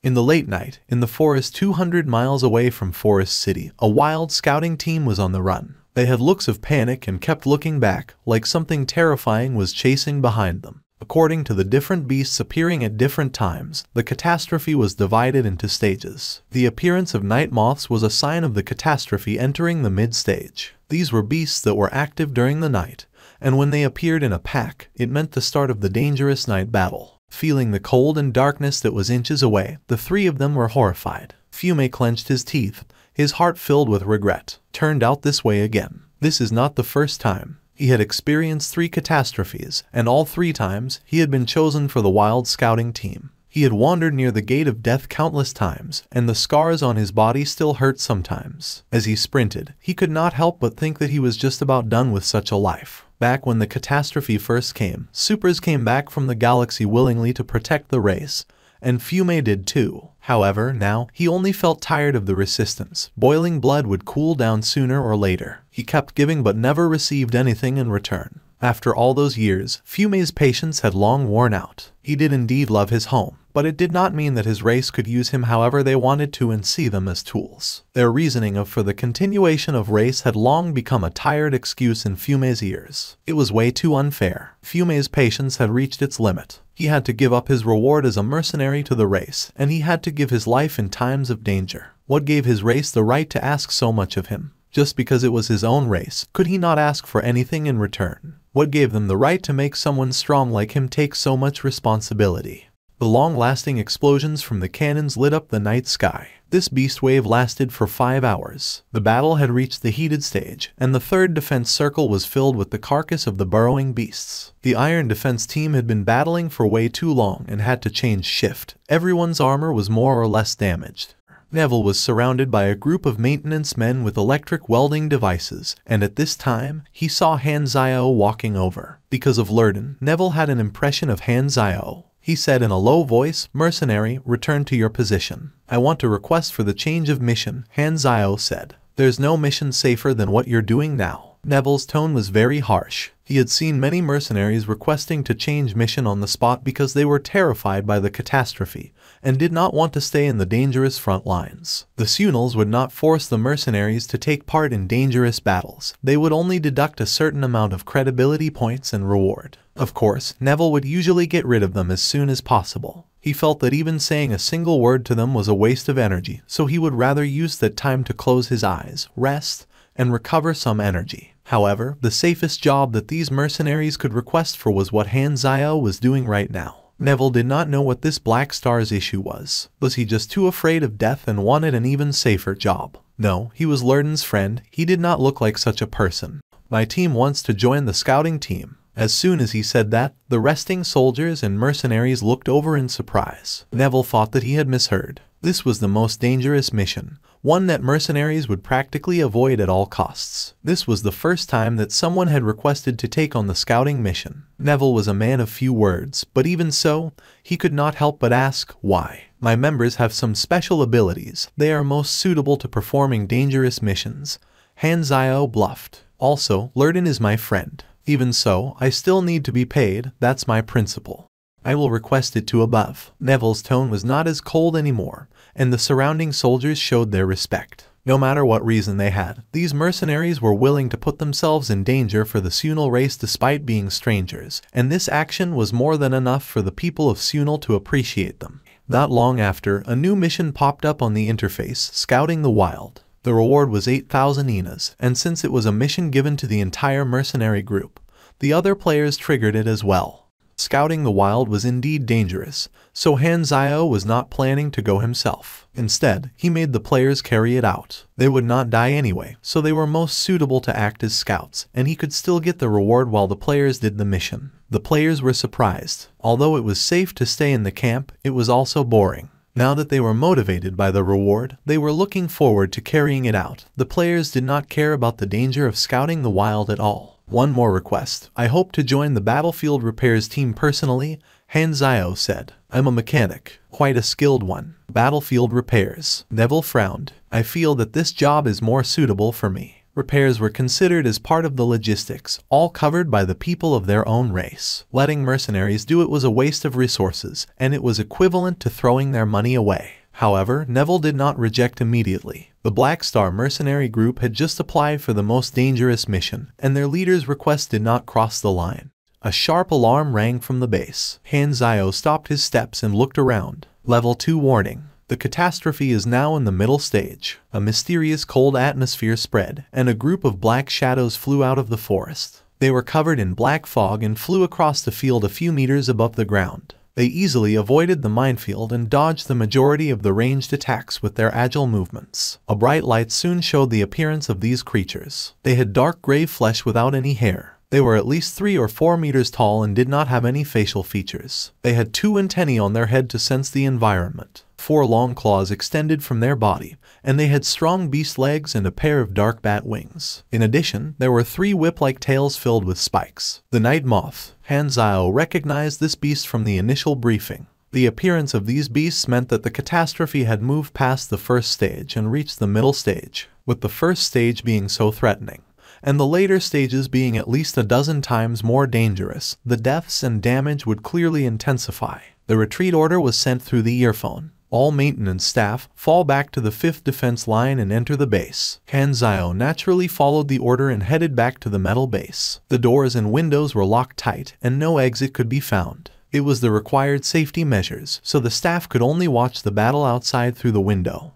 In the late night, in the forest 200 miles away from Forest City, a wild scouting team was on the run. They had looks of panic and kept looking back, like something terrifying was chasing behind them. According to the different beasts appearing at different times, the catastrophe was divided into stages. The appearance of night moths was a sign of the catastrophe entering the mid-stage. These were beasts that were active during the night, and when they appeared in a pack, it meant the start of the dangerous night battle. Feeling the cold and darkness that was inches away, the three of them were horrified. Fume clenched his teeth, his heart filled with regret. Turned out this way again. This is not the first time. He had experienced 3 catastrophes, and all 3 times, he had been chosen for the wild scouting team. He had wandered near the gate of death countless times, and the scars on his body still hurt sometimes. As he sprinted, he could not help but think that he was just about done with such a life. Back when the catastrophe first came, supers came back from the galaxy willingly to protect the race, and Fume did too. However, now, he only felt tired of the resistance. Boiling blood would cool down sooner or later. He kept giving but never received anything in return. After all those years, Fume's patience had long worn out. He did indeed love his home, but it did not mean that his race could use him however they wanted to and see them as tools. Their reasoning for the continuation of race had long become a tired excuse in Fume's ears. It was way too unfair. Fume's patience had reached its limit. He had to give up his reward as a mercenary to the race, and he had to give his life in times of danger. What gave his race the right to ask so much of him? Just because it was his own race, could he not ask for anything in return? What gave them the right to make someone strong like him take so much responsibility? The long-lasting explosions from the cannons lit up the night sky. This beast wave lasted for 5 hours. The battle had reached the heated stage, and the third defense circle was filled with the carcass of the burrowing beasts. The iron defense team had been battling for way too long and had to change shift. Everyone's armor was more or less damaged. Neville was surrounded by a group of maintenance men with electric welding devices, and at this time, he saw Han Zio walking over. Because of Lurden, Neville had an impression of Han Zio. He said in a low voice, "Mercenary, return to your position. I want to request for the change of mission," Han Zio said. "There's no mission safer than what you're doing now." Neville's tone was very harsh. He had seen many mercenaries requesting to change mission on the spot because they were terrified by the catastrophe and did not want to stay in the dangerous front lines. The Sunals would not force the mercenaries to take part in dangerous battles. They would only deduct a certain amount of credibility points and reward. Of course, Neville would usually get rid of them as soon as possible. He felt that even saying a single word to them was a waste of energy, so he would rather use that time to close his eyes, rest, and recover some energy. However, the safest job that these mercenaries could request for was what Han Zio was doing right now. Neville did not know what this Black Star's issue was. Was he just too afraid of death and wanted an even safer job? No, he was Lurden's friend. He did not look like such a person. "My team wants to join the scouting team." As soon as he said that, the resting soldiers and mercenaries looked over in surprise. Neville thought that he had misheard. This was the most dangerous mission, one that mercenaries would practically avoid at all costs. This was the first time that someone had requested to take on the scouting mission. Neville was a man of few words, but even so, he could not help but ask, "Why?" "My members have some special abilities. They are most suitable to performing dangerous missions," Han Zio bluffed. "Also, Lurden is my friend. Even so, I still need to be paid. That's my principle. I will request it to above." Neville's tone was not as cold anymore, and the surrounding soldiers showed their respect. No matter what reason they had, these mercenaries were willing to put themselves in danger for the Sunal race despite being strangers, and this action was more than enough for the people of Sunal to appreciate them. Not long after, a new mission popped up on the interface, Scouting the Wild. The reward was 8,000 Inas, and since it was a mission given to the entire mercenary group, the other players triggered it as well. Scouting the Wild was indeed dangerous, so Han Zio was not planning to go himself. Instead, he made the players carry it out. They would not die anyway, so they were most suitable to act as scouts, and he could still get the reward while the players did the mission. The players were surprised. Although it was safe to stay in the camp, it was also boring. Now that they were motivated by the reward, they were looking forward to carrying it out. The players did not care about the danger of scouting the wild at all. "One more request. I hope to join the battlefield repairs team personally," Han Zio said. "I'm a mechanic, quite a skilled one." "Battlefield repairs." Neville frowned. "I feel that this job is more suitable for me. Repairs were considered as part of the logistics, all covered by the people of their own race. Letting mercenaries do it was a waste of resources, and it was equivalent to throwing their money away. However, Neville did not reject immediately. The Black Star mercenary group had just applied for the most dangerous mission, and their leader's request did not cross the line. A sharp alarm rang from the base. Hanzio stopped his steps and looked around. Level 2 warning. The catastrophe is now in the middle stage. A mysterious cold atmosphere spread, and a group of black shadows flew out of the forest. They were covered in black fog and flew across the field a few meters above the ground. They easily avoided the minefield and dodged the majority of the ranged attacks with their agile movements. A bright light soon showed the appearance of these creatures. They had dark gray flesh without any hair. They were at least 3 or 4 meters tall and did not have any facial features. They had 2 antennae on their head to sense the environment. 4 long claws extended from their body, and they had strong beast legs and a pair of dark bat wings. In addition, there were 3 whip-like tails filled with spikes. The night moth. Hanzio recognized this beast from the initial briefing. The appearance of these beasts meant that the catastrophe had moved past the first stage and reached the middle stage, with the first stage being so threatening, and the later stages being at least a dozen times more dangerous. The deaths and damage would clearly intensify. The retreat order was sent through the earphone. All maintenance staff, fall back to the 5th defense line and enter the base. Hanzio naturally followed the order and headed back to the metal base. The doors and windows were locked tight, and no exit could be found. It was the required safety measures, so the staff could only watch the battle outside through the window.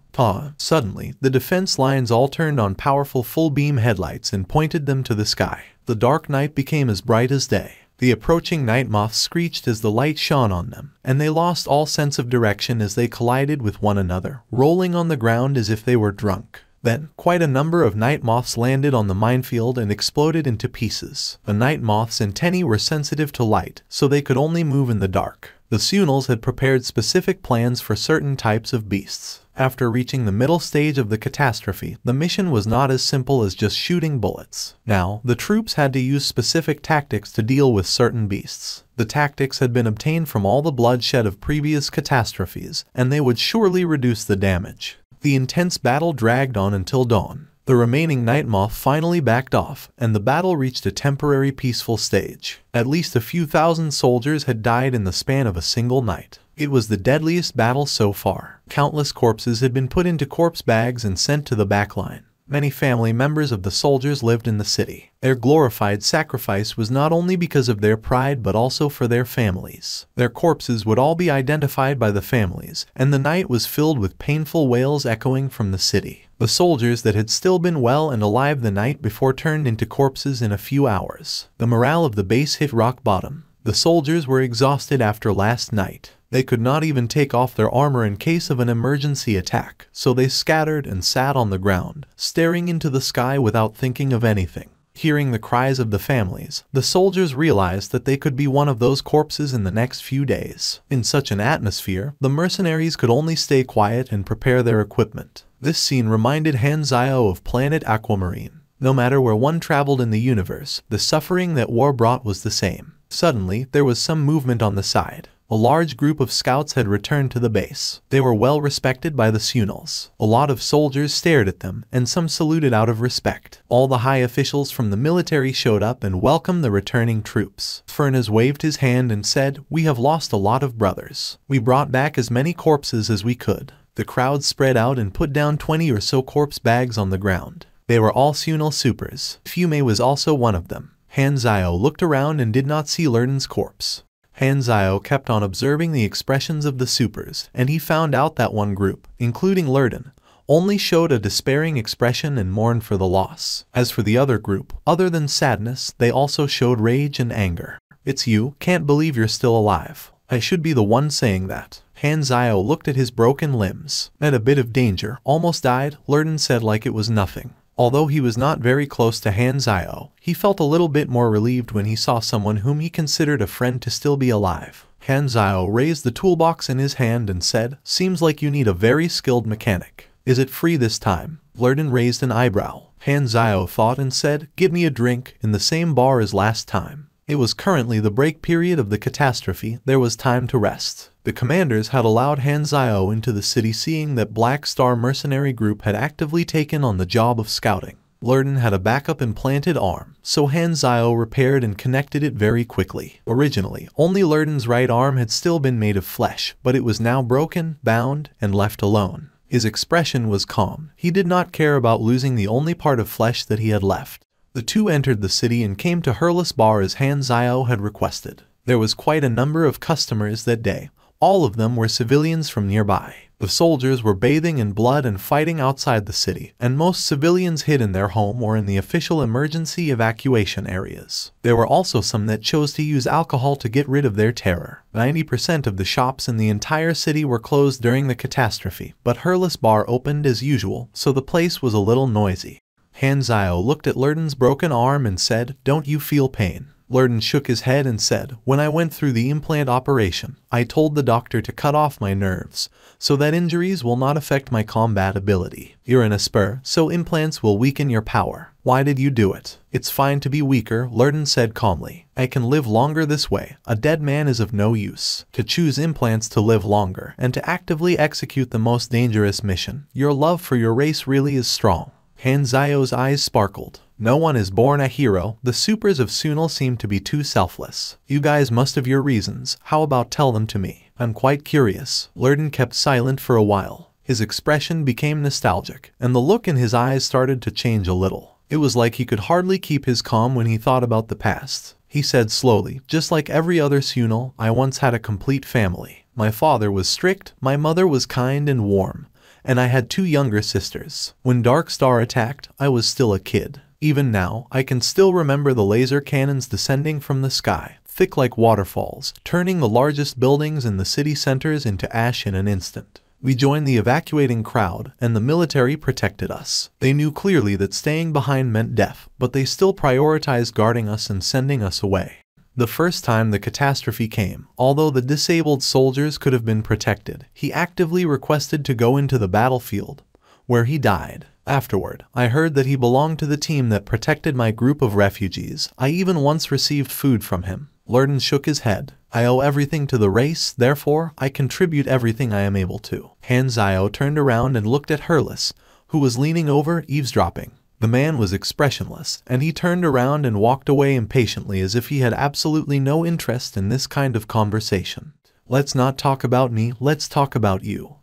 Suddenly, the defense lines all turned on powerful full-beam headlights and pointed them to the sky. The dark night became as bright as day. The approaching night moths screeched as the light shone on them, and they lost all sense of direction as they collided with one another, rolling on the ground as if they were drunk. Then, quite a number of night moths landed on the minefield and exploded into pieces. The night moths' antennae were sensitive to light, so they could only move in the dark. The Sunals had prepared specific plans for certain types of beasts. After reaching the middle stage of the catastrophe, the mission was not as simple as just shooting bullets. Now, the troops had to use specific tactics to deal with certain beasts. The tactics had been obtained from all the bloodshed of previous catastrophes, and they would surely reduce the damage. The intense battle dragged on until dawn. The remaining night moth finally backed off, and the battle reached a temporary peaceful stage. At least a few thousand soldiers had died in the span of a single night. It was the deadliest battle so far. Countless corpses had been put into corpse bags and sent to the backline. Many family members of the soldiers lived in the city. Their glorified sacrifice was not only because of their pride but also for their families. Their corpses would all be identified by the families, and the night was filled with painful wails echoing from the city. The soldiers that had still been well and alive the night before turned into corpses in a few hours. The morale of the base hit rock bottom. The soldiers were exhausted after last night. They could not even take off their armor in case of an emergency attack, so they scattered and sat on the ground, staring into the sky without thinking of anything. Hearing the cries of the families, the soldiers realized that they could be one of those corpses in the next few days. In such an atmosphere, the mercenaries could only stay quiet and prepare their equipment. This scene reminded Hanzio of Planet Aquamarine. No matter where one traveled in the universe, the suffering that war brought was the same. Suddenly, there was some movement on the side. A large group of scouts had returned to the base. They were well respected by the Sunals. A lot of soldiers stared at them, and some saluted out of respect. All the high officials from the military showed up and welcomed the returning troops. Furness waved his hand and said, "We have lost a lot of brothers. We brought back as many corpses as we could." The crowd spread out and put down 20 or so corpse bags on the ground. They were all Sunal supers. Fume was also one of them. Hanzio looked around and did not see Lurden's corpse. Hanzio kept on observing the expressions of the supers, and he found out that one group, including Lurden, only showed a despairing expression and mourned for the loss. As for the other group, other than sadness, they also showed rage and anger. "It's you, can't believe you're still alive. I should be the one saying that." Hanzio looked at his broken limbs. "At a bit of danger, almost died," Lurden said like it was nothing. Although he was not very close to Hanzio, he felt a little bit more relieved when he saw someone whom he considered a friend to still be alive. Hanzio raised the toolbox in his hand and said, "Seems like you need a very skilled mechanic. Is it free this time?" Lurden raised an eyebrow. Hanzio thought and said, "Get me a drink in the same bar as last time." It was currently the break period of the catastrophe. There was time to rest. The commanders had allowed Hanzio into the city, seeing that Black Star mercenary group had actively taken on the job of scouting. Lurden had a backup implanted arm, so Hanzio repaired and connected it very quickly. Originally, only Lurden's right arm had still been made of flesh, but it was now broken, bound, and left alone. His expression was calm. He did not care about losing the only part of flesh that he had left. The two entered the city and came to Hurless Bar as Hanzio had requested. There was quite a number of customers that day. All of them were civilians from nearby. The soldiers were bathing in blood and fighting outside the city, and most civilians hid in their home or in the official emergency evacuation areas. There were also some that chose to use alcohol to get rid of their terror. 90% of the shops in the entire city were closed during the catastrophe, but Hurless Bar opened as usual, so the place was a little noisy. Hanzio looked at Lurden's broken arm and said, "Don't you feel pain?" Lurden shook his head and said, "When I went through the implant operation, I told the doctor to cut off my nerves, so that injuries will not affect my combat ability. You're in a spur, so implants will weaken your power. Why did you do it?" "It's fine to be weaker," Lurden said calmly. "I can live longer this way. A dead man is of no use. To choose implants to live longer, and to actively execute the most dangerous mission. Your love for your race really is strong." Hanzio's eyes sparkled. "No one is born a hero. The supers of Sunil seem to be too selfless. You guys must have your reasons. How about tell them to me? I'm quite curious." Lurden kept silent for a while. His expression became nostalgic, and the look in his eyes started to change a little. It was like he could hardly keep his calm when he thought about the past. He said slowly, "Just like every other Sunil, I once had a complete family. My father was strict, my mother was kind and warm, and I had 2 younger sisters. When Dark Star attacked, I was still a kid. Even now, I can still remember the laser cannons descending from the sky, thick like waterfalls, turning the largest buildings in the city centers into ash in an instant. We joined the evacuating crowd, and the military protected us. They knew clearly that staying behind meant death, but they still prioritized guarding us and sending us away. The first time the catastrophe came, although the disabled soldiers could have been protected, he actively requested to go into the battlefield, where he died. Afterward, I heard that he belonged to the team that protected my group of refugees. I even once received food from him." Lurden shook his head. "I owe everything to the race, therefore, I contribute everything I am able to." Hanzio turned around and looked at Hurless, who was leaning over, eavesdropping. The man was expressionless, and he turned around and walked away impatiently as if he had absolutely no interest in this kind of conversation. "Let's not talk about me, let's talk about you."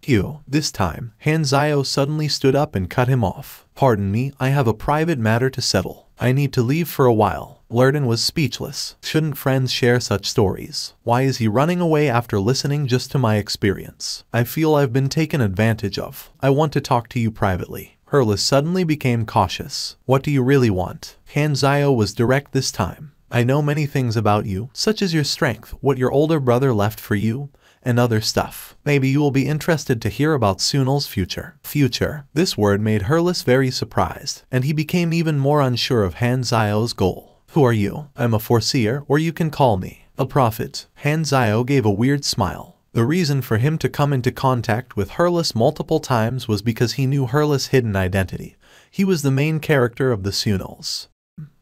This time, Hanzio suddenly stood up and cut him off. "Pardon me, I have a private matter to settle. I need to leave for a while." Lurden was speechless. Shouldn't friends share such stories? Why is he running away after listening just to my experience? I feel I've been taken advantage of. I want to talk to you privately. Hurless suddenly became cautious. "What do you really want?" Hanzio was direct this time. "I know many things about you, such as your strength, what your older brother left for you, and other stuff. Maybe you will be interested to hear about Sunil's future." Future. This word made Hurless very surprised, and he became even more unsure of Hanzio's goal. "Who are you?" "I'm a foreseer, or you can call me a prophet." Hanzio gave a weird smile. The reason for him to come into contact with Hurless multiple times was because he knew Hurless' hidden identity. He was the main character of the Sunils.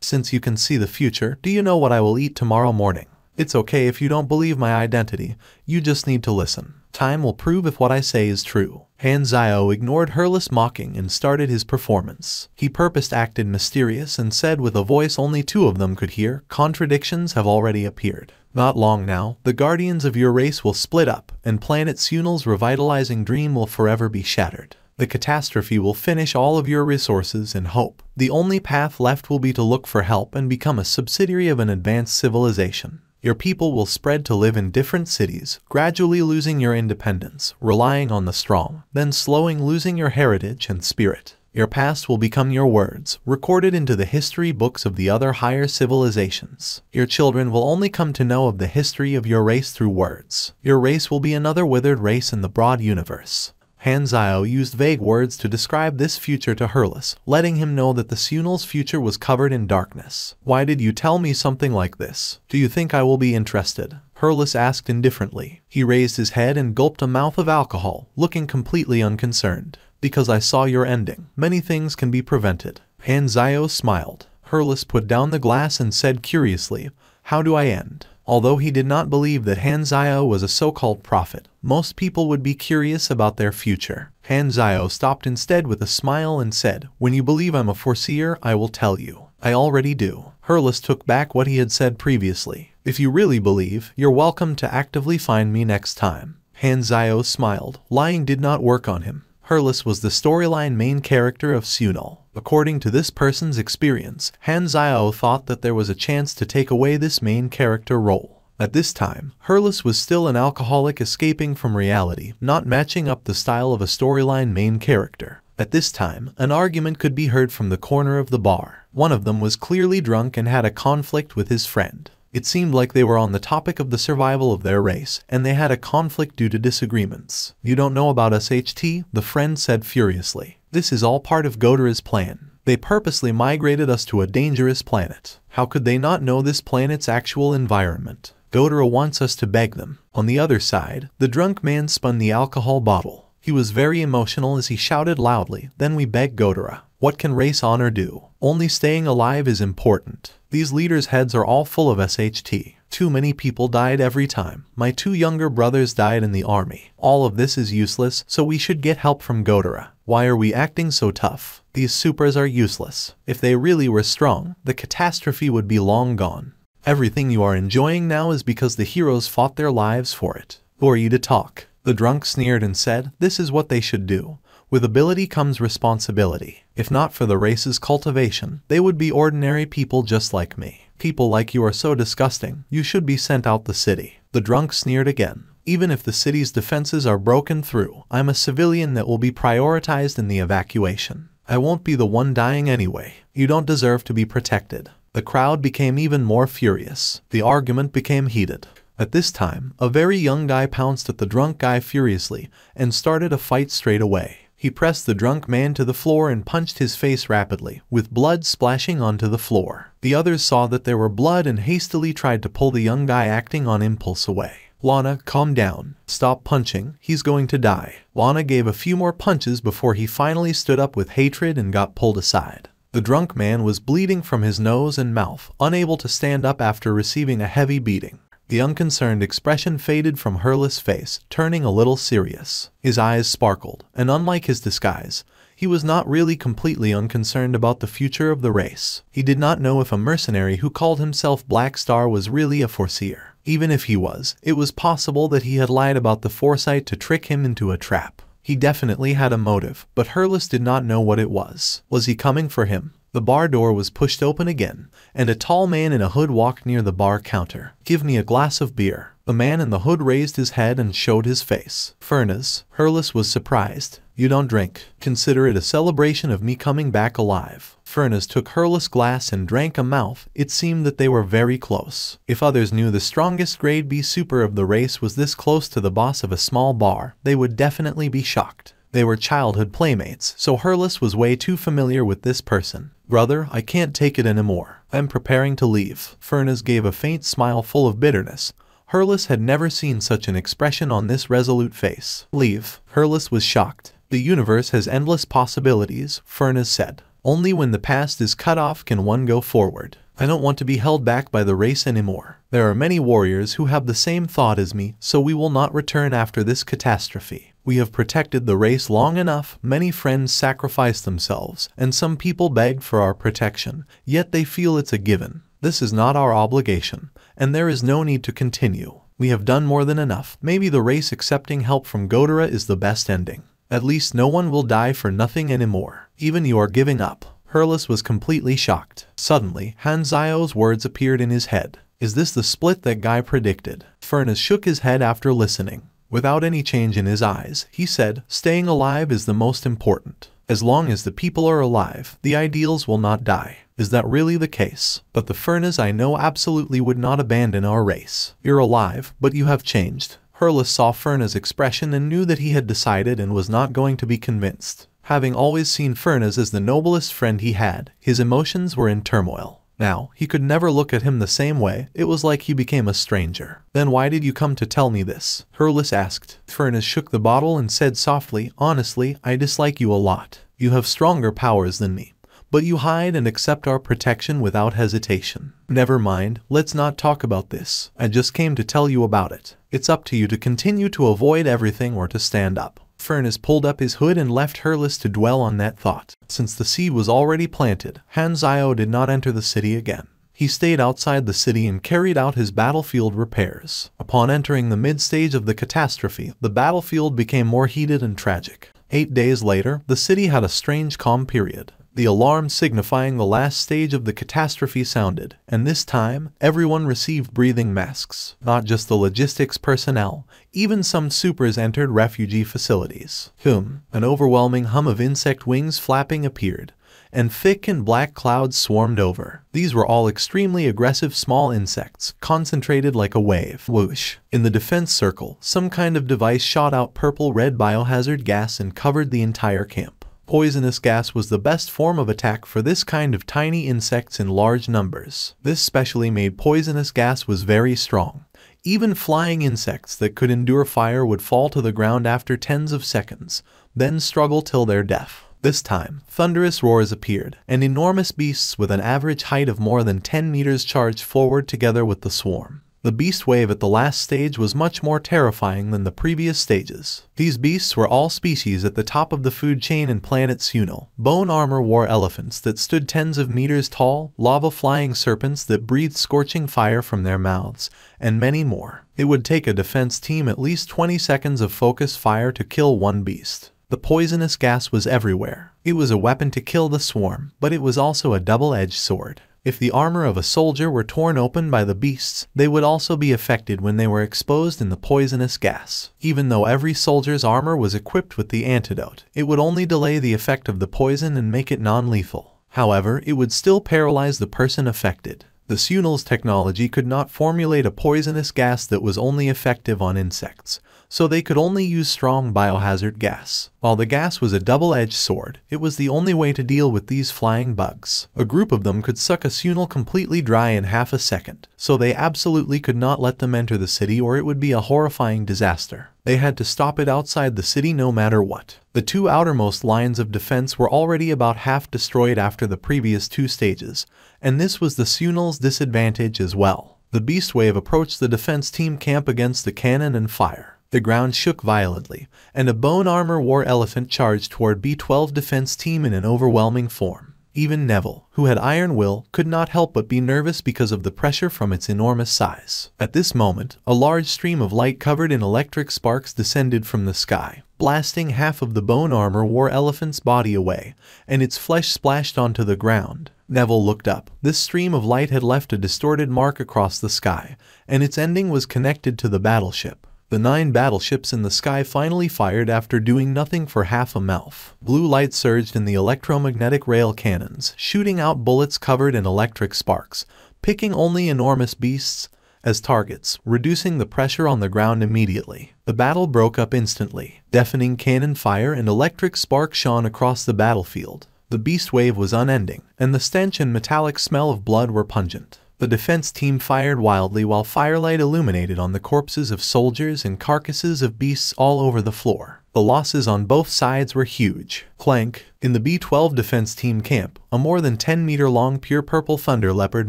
"Since you can see the future, do you know what I will eat tomorrow morning? It's okay if you don't believe my identity, you just need to listen. Time will prove if what I say is true." Hanzio ignored Hurless mocking and started his performance. He purposed acted mysterious and said with a voice only 2 of them could hear, "Contradictions have already appeared. Not long now, the guardians of your race will split up, and planet Sunil's revitalizing dream will forever be shattered. The catastrophe will finish all of your resources and hope. The only path left will be to look for help and become a subsidiary of an advanced civilization. Your people will spread to live in different cities, gradually losing your independence, relying on the strong, then slowing losing your heritage and spirit. Your past will become your words, recorded into the history books of the other higher civilizations. Your children will only come to know of the history of your race through words. Your race will be another withered race in the broad universe." Hanzio used vague words to describe this future to Hurless, letting him know that the Sunil's future was covered in darkness. "Why did you tell me something like this? Do you think I will be interested?" Hurless asked indifferently. He raised his head and gulped a mouth of alcohol, looking completely unconcerned. "Because I saw your ending. Many things can be prevented." Hanzio smiled. Hurless put down the glass and said curiously, "How do I end?" Although he did not believe that Hanzio was a so-called prophet, most people would be curious about their future. Hanzio stopped instead with a smile and said, "When you believe I'm a foreseer, I will tell you." "I already do." Hurlus took back what he had said previously. "If you really believe, you're welcome to actively find me next time." Hanzio smiled. Lying did not work on him. Hurlus was the storyline main character of Sunol. According to this person's experience, Hanzio thought that there was a chance to take away this main character role. At this time, Hurlus was still an alcoholic escaping from reality, not matching up the style of a storyline main character. At this time, an argument could be heard from the corner of the bar. One of them was clearly drunk and had a conflict with his friend. It seemed like they were on the topic of the survival of their race, and they had a conflict due to disagreements. "You don't know about SHT?" the friend said furiously. "This is all part of Godera's plan. They purposely migrated us to a dangerous planet. How could they not know this planet's actual environment? Godera wants us to beg them." On the other side, the drunk man spun the alcohol bottle. He was very emotional as he shouted loudly, "Then we beg Godera. What can race honor do? Only staying alive is important. These leaders' heads are all full of SHT. Too many people died every time. My 2 younger brothers died in the army. All of this is useless, so we should get help from Godera. Why are we acting so tough? These supers are useless. If they really were strong, the catastrophe would be long gone. Everything you are enjoying now is because the heroes fought their lives for it. Who are you to talk?" The drunk sneered and said, "This is what they should do. With ability comes responsibility. If not for the race's cultivation, they would be ordinary people just like me. People like you are so disgusting, you should be sent out the city." The drunk sneered again. "Even if the city's defenses are broken through, I'm a civilian that will be prioritized in the evacuation. I won't be the one dying anyway. You don't deserve to be protected." The crowd became even more furious. The argument became heated. At this time, a very young guy pounced at the drunk guy furiously and started a fight straight away. He pressed the drunk man to the floor and punched his face rapidly, with blood splashing onto the floor. The others saw that there were blood and hastily tried to pull the young guy acting on impulse away. "Lana, calm down. Stop punching. He's going to die." Lana gave a few more punches before he finally stood up with hatred and got pulled aside. The drunk man was bleeding from his nose and mouth, unable to stand up after receiving a heavy beating. The unconcerned expression faded from Hurlus' face, turning a little serious. His eyes sparkled, and unlike his disguise, he was not really completely unconcerned about the future of the race. He did not know if a mercenary who called himself Black Star was really a foreseer. Even if he was, it was possible that he had lied about the foresight to trick him into a trap. He definitely had a motive, but Hurlus did not know what it was. Was he coming for him? The bar door was pushed open again, and a tall man in a hood walked near the bar counter. "Give me a glass of beer." The man in the hood raised his head and showed his face. "Furnace." Hurlus was surprised. "You don't drink. Consider it a celebration of me coming back alive." Furnace took Hurlus' glass and drank a mouth. It seemed that they were very close. If others knew the strongest grade B super of the race was this close to the boss of a small bar, they would definitely be shocked. They were childhood playmates, so Hurlus was way too familiar with this person. "Brother, I can't take it anymore. I'm preparing to leave." Furnace gave a faint smile full of bitterness. Hurlus had never seen such an expression on this resolute face. "Leave." Hurlus was shocked. "The universe has endless possibilities," Furnace said. "Only when the past is cut off can one go forward. I don't want to be held back by the race anymore. There are many warriors who have the same thought as me, so we will not return after this catastrophe. We have protected the race long enough. Many friends sacrificed themselves, and some people begged for our protection, yet they feel it's a given. This is not our obligation, and there is no need to continue. We have done more than enough. Maybe the race accepting help from Godera is the best ending. At least no one will die for nothing anymore. Even you are giving up." Hurlus was completely shocked. Suddenly, Hanzio's words appeared in his head. "Is this the split that guy predicted?" Furnace shook his head after listening. Without any change in his eyes, he said, "Staying alive is the most important. As long as the people are alive, the ideals will not die." "Is that really the case?" "But the Furnace I know absolutely would not abandon our race." "You're alive, but you have changed." Hurlus saw Furnace's expression and knew that he had decided and was not going to be convinced. Having always seen Furnace as the noblest friend he had, his emotions were in turmoil. Now, he could never look at him the same way. It was like he became a stranger. "Then why did you come to tell me this?" Hurlus asked. Furnace shook the bottle and said softly, "Honestly, I dislike you a lot. You have stronger powers than me. but you hide and accept our protection without hesitation. Never mind, let's not talk about this. I just came to tell you about it. It's up to you to continue to avoid everything or to stand up. Furnace pulled up his hood and left Hurless to dwell on that thought. Since the seed was already planted, Hanzio did not enter the city again. He stayed outside the city and carried out his battlefield repairs. Upon entering the mid-stage of the catastrophe, the battlefield became more heated and tragic. 8 days later, the city had a strange calm period. The alarm signifying the last stage of the catastrophe sounded, and this time, everyone received breathing masks. Not just the logistics personnel, even some supers entered refugee facilities. An overwhelming hum of insect wings flapping appeared, and thick and black clouds swarmed over. These were all extremely aggressive small insects, concentrated like a wave. Whoosh! In the defense circle, some kind of device shot out purple-red biohazard gas and covered the entire camp. Poisonous gas was the best form of attack for this kind of tiny insects in large numbers. This specially made poisonous gas was very strong. Even flying insects that could endure fire would fall to the ground after tens of seconds, then struggle till their death. This time, thunderous roars appeared, and enormous beasts with an average height of more than 10 meters charged forward together with the swarm. The beast wave at the last stage was much more terrifying than the previous stages. These beasts were all species at the top of the food chain in planet Sunil. Bone armor wore elephants that stood tens of meters tall, lava-flying serpents that breathed scorching fire from their mouths, and many more. It would take a defense team at least 20 seconds of focused fire to kill one beast. The poisonous gas was everywhere. It was a weapon to kill the swarm, but it was also a double-edged sword. If the armor of a soldier were torn open by the beasts, they would also be affected when they were exposed in the poisonous gas. Even though every soldier's armor was equipped with the antidote, it would only delay the effect of the poison and make it non-lethal. However, it would still paralyze the person affected. The Sunil's technology could not formulate a poisonous gas that was only effective on insects, so they could only use strong biohazard gas. While the gas was a double-edged sword, it was the only way to deal with these flying bugs. A group of them could suck a Sunil completely dry in half a second, so they absolutely could not let them enter the city or it would be a horrifying disaster. They had to stop it outside the city no matter what. The two outermost lines of defense were already about half destroyed after the previous two stages, and this was the Sunil's disadvantage as well. The beast wave approached the defense team camp against the cannon and fire. The ground shook violently, and a bone armor war elephant charged toward B-12 defense team in an overwhelming form. Even Neville, who had iron will, could not help but be nervous because of the pressure from its enormous size. At this moment, a large stream of light covered in electric sparks descended from the sky, blasting half of the bone armor war elephant's body away, and its flesh splashed onto the ground. Neville looked up. This stream of light had left a distorted mark across the sky, and its ending was connected to the battleship. The 9 battleships in the sky finally fired after doing nothing for half a mouth. Blue light surged in the electromagnetic rail cannons, shooting out bullets covered in electric sparks, picking only enormous beasts as targets, reducing the pressure on the ground immediately. The battle broke up instantly. Deafening cannon fire and electric sparks shone across the battlefield. The beast wave was unending, and the stench and metallic smell of blood were pungent. The defense team fired wildly while firelight illuminated on the corpses of soldiers and carcasses of beasts all over the floor. The losses on both sides were huge. Clank. In the B-12 defense team camp, a more than 10-meter-long pure purple thunder leopard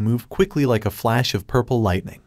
moved quickly like a flash of purple lightning,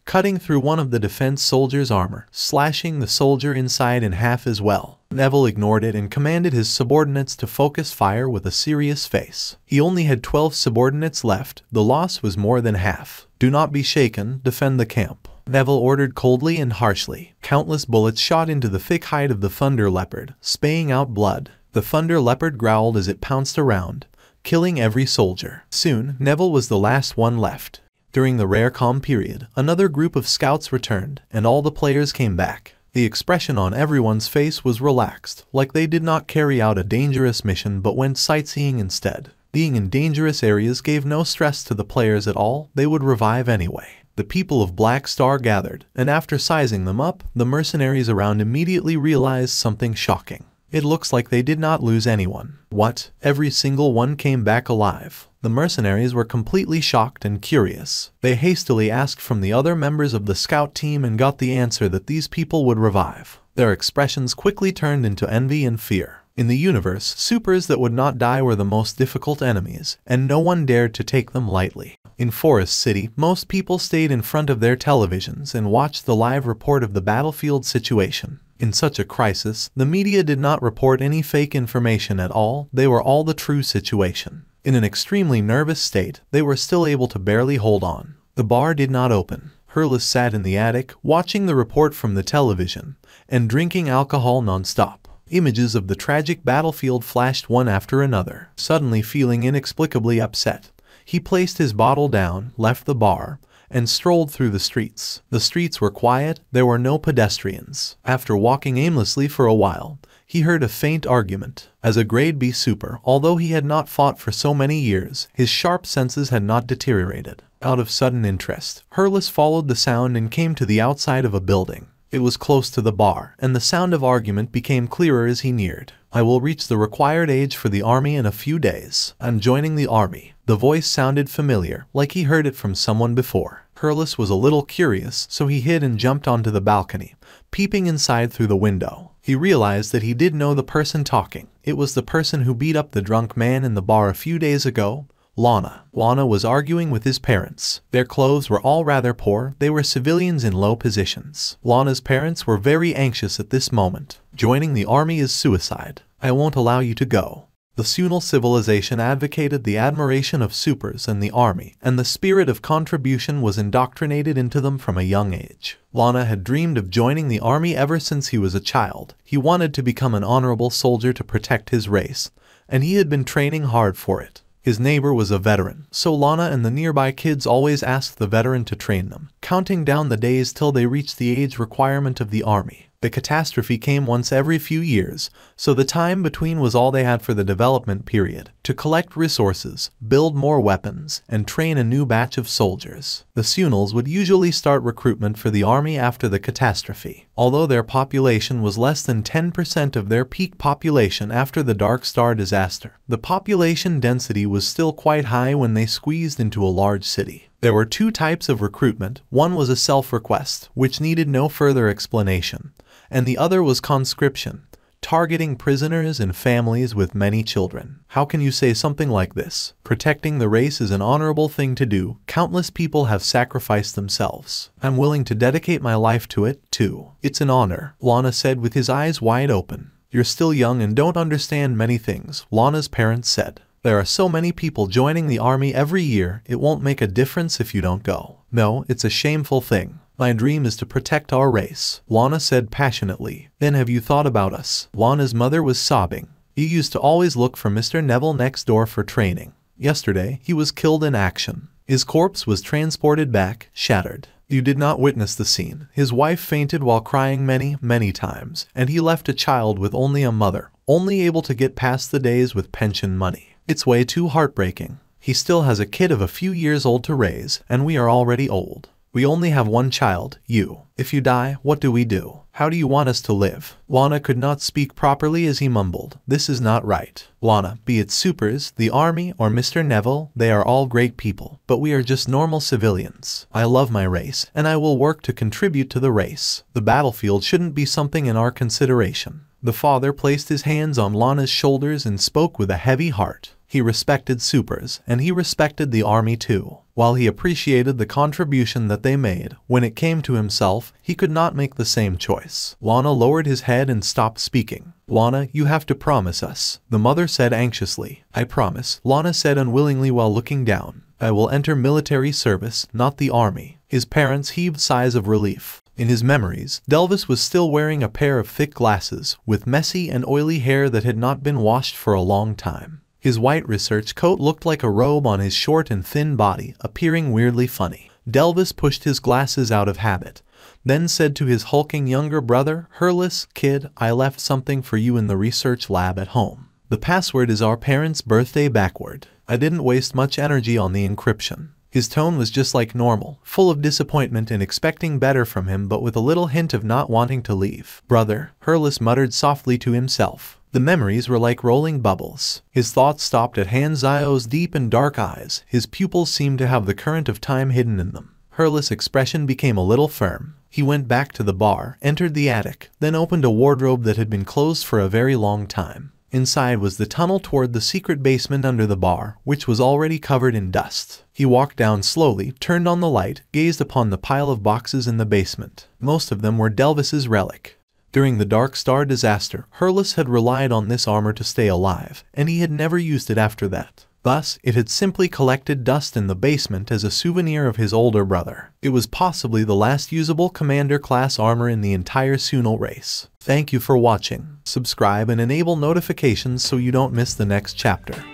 cutting through one of the defense soldier's armor, slashing the soldier inside in half as well. Neville ignored it and commanded his subordinates to focus fire with a serious face. He only had 12 subordinates left. The loss was more than half. Do not be shaken, defend the camp, Neville ordered coldly and harshly. Countless bullets shot into the thick hide of the thunder leopard, spaying out blood. The thunder leopard growled as it pounced around, killing every soldier. Soon, Neville was the last one left. During the rare calm period, another group of scouts returned, and all the players came back. The expression on everyone's face was relaxed, like they did not carry out a dangerous mission but went sightseeing instead. Being in dangerous areas gave no stress to the players at all, they would revive anyway. The people of Black Star gathered, and after sizing them up, the mercenaries around immediately realized something shocking. It looks like they did not lose anyone. What? Every single one came back alive. The mercenaries were completely shocked and curious. They hastily asked from the other members of the scout team and got the answer that these people would revive. Their expressions quickly turned into envy and fear. In the universe, supers that would not die were the most difficult enemies, and no one dared to take them lightly. In Forest City, most people stayed in front of their televisions and watched the live report of the battlefield situation. In such a crisis, the media did not report any fake information at all, they were all the true situation. In an extremely nervous state, they were still able to barely hold on. The bar did not open. Hurles sat in the attic, watching the report from the television, and drinking alcohol non-stop. Images of the tragic battlefield flashed one after another. Suddenly feeling inexplicably upset, he placed his bottle down, left the bar, and strolled through the streets. The streets were quiet, there were no pedestrians. After walking aimlessly for a while, he heard a faint argument. As a grade B super, although he had not fought for so many years, his sharp senses had not deteriorated. Out of sudden interest, Hurles followed the sound and came to the outside of a building. It was close to the bar, and the sound of argument became clearer as he neared. I will reach the required age for the army in a few days. I'm joining the army. The voice sounded familiar, like he heard it from someone before. Hurles was a little curious, so he hid and jumped onto the balcony, peeping inside through the window. He realized that he did know the person talking. It was the person who beat up the drunk man in the bar a few days ago. Lana. Lana was arguing with his parents. Their clothes were all rather poor, they were civilians in low positions. Lana's parents were very anxious at this moment. Joining the army is suicide. I won't allow you to go. The Sunal civilization advocated the admiration of supers and the army, and the spirit of contribution was indoctrinated into them from a young age. Lana had dreamed of joining the army ever since he was a child. He wanted to become an honorable soldier to protect his race, and he had been training hard for it. His neighbor was a veteran, so Lana and the nearby kids always asked the veteran to train them, counting down the days till they reached the age requirement of the army. The catastrophe came once every few years, so the time between was all they had for the development period, to collect resources, build more weapons, and train a new batch of soldiers. The Sunals would usually start recruitment for the army after the catastrophe. Although their population was less than 10% of their peak population after the Dark Star disaster, the population density was still quite high when they squeezed into a large city. There were two types of recruitment. One was a self-request, which needed no further explanation, and the other was conscription, targeting prisoners and families with many children. How can you say something like this? Protecting the race is an honorable thing to do. Countless people have sacrificed themselves. I'm willing to dedicate my life to it, too. It's an honor, Lana said with his eyes wide open. You're still young and don't understand many things, Lana's parents said. There are so many people joining the army every year, it won't make a difference if you don't go. No, it's a shameful thing. My dream is to protect our race, Lana said passionately. Then have you thought about us? Lana's mother was sobbing. You used to always look for Mr. Neville next door for training. Yesterday, he was killed in action. His corpse was transported back, shattered. You did not witness the scene. His wife fainted while crying many times, and he left a child with only a mother, only able to get past the days with pension money. It's way too heartbreaking. He still has a kid of a few years old to raise, and we are already old. We only have one child, you. If you die, what do we do? How do you want us to live? Lana could not speak properly as he mumbled. This is not right. Lana, be it supers, the army, or Mr. Neville, they are all great people, but we are just normal civilians. I love my race, and I will work to contribute to the race. The battlefield shouldn't be something in our consideration. The father placed his hands on Lana's shoulders and spoke with a heavy heart. He respected supers, and he respected the army too. While he appreciated the contribution that they made, when it came to himself, he could not make the same choice. Lana lowered his head and stopped speaking. Lana, you have to promise us, the mother said anxiously. I promise, Lana said unwillingly while looking down. I will enter military service, not the army. His parents heaved sighs of relief. In his memories, Delvis was still wearing a pair of thick glasses, with messy and oily hair that had not been washed for a long time. His white research coat looked like a robe on his short and thin body, appearing weirdly funny. Delvis pushed his glasses out of habit, then said to his hulking younger brother, Hurles, kid, I left something for you in the research lab at home. The password is our parents' birthday backward. I didn't waste much energy on the encryption. His tone was just like normal, full of disappointment and expecting better from him but with a little hint of not wanting to leave. Brother, Hurles muttered softly to himself. The memories were like rolling bubbles. His thoughts stopped at Han Zio's deep and dark eyes. His pupils seemed to have the current of time hidden in them. Hurles' expression became a little firm. He went back to the bar, entered the attic, then opened a wardrobe that had been closed for a very long time. Inside was the tunnel toward the secret basement under the bar, which was already covered in dust. He walked down slowly, turned on the light, gazed upon the pile of boxes in the basement. Most of them were Delvis's relic. During the Dark Star disaster, Hurlus had relied on this armor to stay alive, and he had never used it after that. Thus, it had simply collected dust in the basement as a souvenir of his older brother. It was possibly the last usable commander-class armor in the entire Sunal race. Thank you for watching. Subscribe and enable notifications so you don't miss the next chapter.